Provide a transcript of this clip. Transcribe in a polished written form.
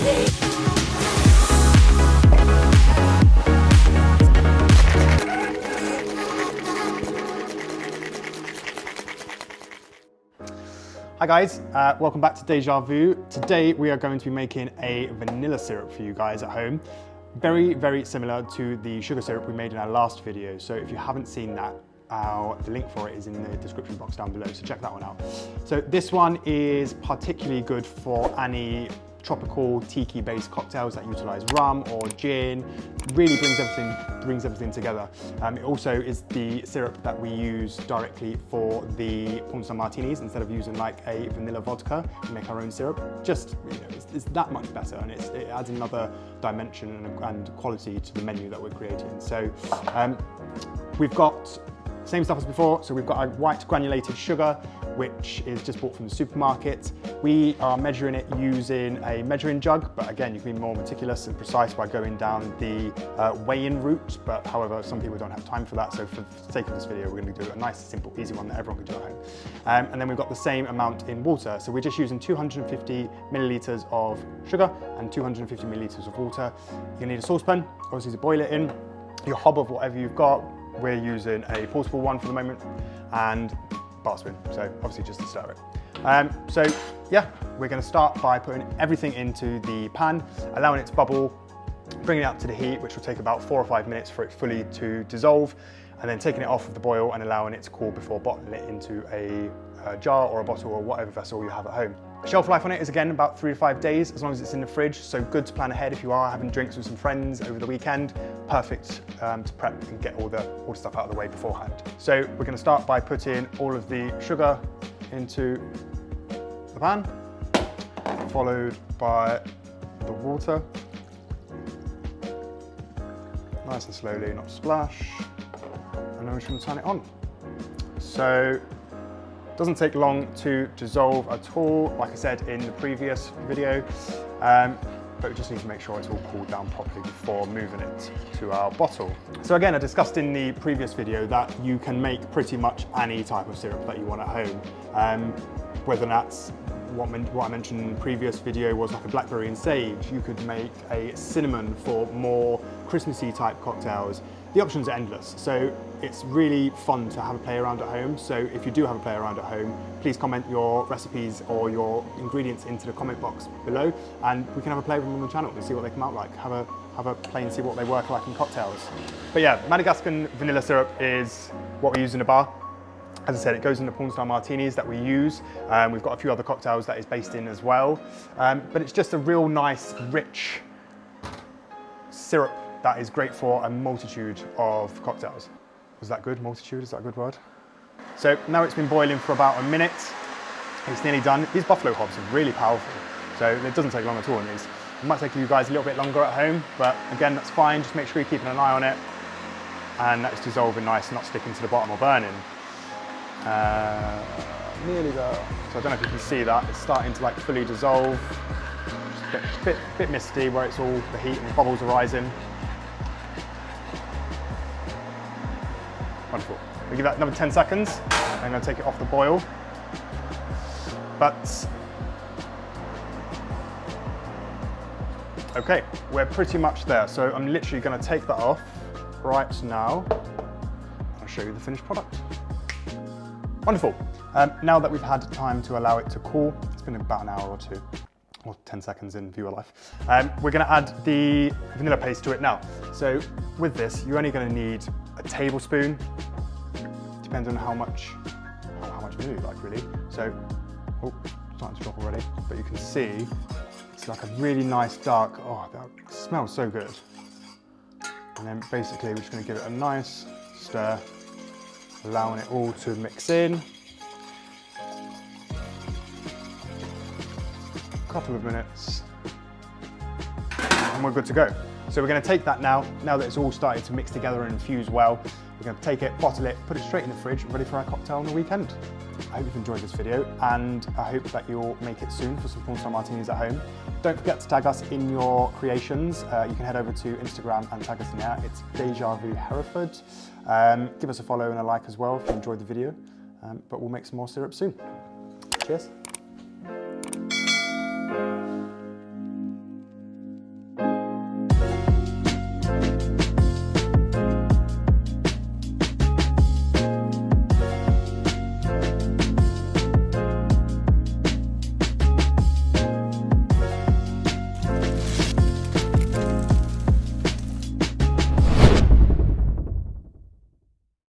Hi guys, welcome back to Deja Vu. Today we are going to be making a vanilla syrup for you guys at home. Very, very similar to the sugar syrup we made in our last video. So if you haven't seen that, the link for it is in the description box down below, so check that one out. So this one is particularly good for any tropical tiki-based cocktails that utilize rum or gin. Really brings everything together. It also is the syrup that we use directly for the Pornstar Martinis. Instead of using like a vanilla vodka, we make our own syrup. Just, you know, it's that much better, and it adds another dimension and quality to the menu that we're creating. So we've got same stuff as before. So we've got a white granulated sugar, which is just bought from the supermarket. We are measuring it using a measuring jug, but again, you can be more meticulous and precise by going down the weigh-in route. But however, some people don't have time for that. So for the sake of this video, we're going to do a nice, simple, easy one that everyone can do at home. And then we've got the same amount in water. So we're just using 250 milliliters of sugar and 250 milliliters of water. You're gonna need a saucepan, obviously, to boil it in. Your hob of whatever you've got. We're using a portable one for the moment, and bar spoon, so obviously just to stir it. So yeah, we're going to start by putting everything into the pan, allowing it to bubble, bringing it up to the heat, which will take about 4 or 5 minutes for it fully to dissolve, and then taking it off of the boil and allowing it to cool before bottling it into a jar or a bottle or whatever vessel you have at home. Shelf life on it is again about 3 to 5 days, as long as it's in the fridge, so good to plan ahead if you are having drinks with some friends over the weekend. Perfect to prep and get all the stuff out of the way beforehand. So we're going to start by putting all of the sugar into the pan, followed by the water. Nice and slowly, not splash. And then we're just going to turn it on. So it doesn't take long to dissolve at all, like I said in the previous video, but we just need to make sure it's all cooled down properly before moving it to our bottle. So again, I discussed in the previous video that you can make pretty much any type of syrup that you want at home, whether that's what I mentioned in the previous video was like a blackberry and sage. You could make a cinnamon for more Christmassy type cocktails. The options are endless, so it's really fun to have a play around at home. So if you do have a play around at home, please comment your recipes or your ingredients into the comment box below, and we can have a play with them on the channel and see what they come out like. Have a play and see what they work like in cocktails. But yeah, Madagascan vanilla syrup is what we use in a bar. As I said, it goes in the Pornstar Martinis that we use. We've got a few other cocktails that is based in as well. But it's just a real nice, rich syrup that is great for a multitude of cocktails. Was that good? Multitude, is that a good word? So now it's been boiling for about a minute. It's nearly done. These buffalo hobs are really powerful, so it doesn't take long at all in these. It might take you guys a little bit longer at home, but again, that's fine. Just make sure you're keeping an eye on it, and that it's dissolving nice, not sticking to the bottom or burning. Nearly there. So I don't know if you can see that. It's starting to like fully dissolve. Just a bit misty where it's all the heat and the bubbles are rising. Wonderful. We give that another 10 seconds. I'm going to take it off the boil. But okay, we're pretty much there. So I'm literally going to take that off right now. I'll show you the finished product. Wonderful. Now that we've had time to allow it to cool, it's been about an hour or two, or 10 seconds in viewer life, we're going to add the vanilla paste to it now. So with this, you're only going to need a tablespoon. Depends on how much vanilla you like, really. So, oh, starting to drop already, but you can see it's like a really nice dark. Oh, that smells so good. And then basically, we're just going to give it a nice stir, allowing it all to mix in. A couple of minutes, and we're good to go. So we're going to take that now that it's all started to mix together and infuse well. We're going to take it, bottle it, put it straight in the fridge, ready for our cocktail on the weekend. I hope you've enjoyed this video, and I hope that you'll make it soon for some Pornstar Martinis at home. Don't forget to tag us in your creations. You can head over to Instagram and tag us in there. It's Deja Vu Hereford. Give us a follow and a like as well if you enjoyed the video, but we'll make some more syrup soon. Cheers.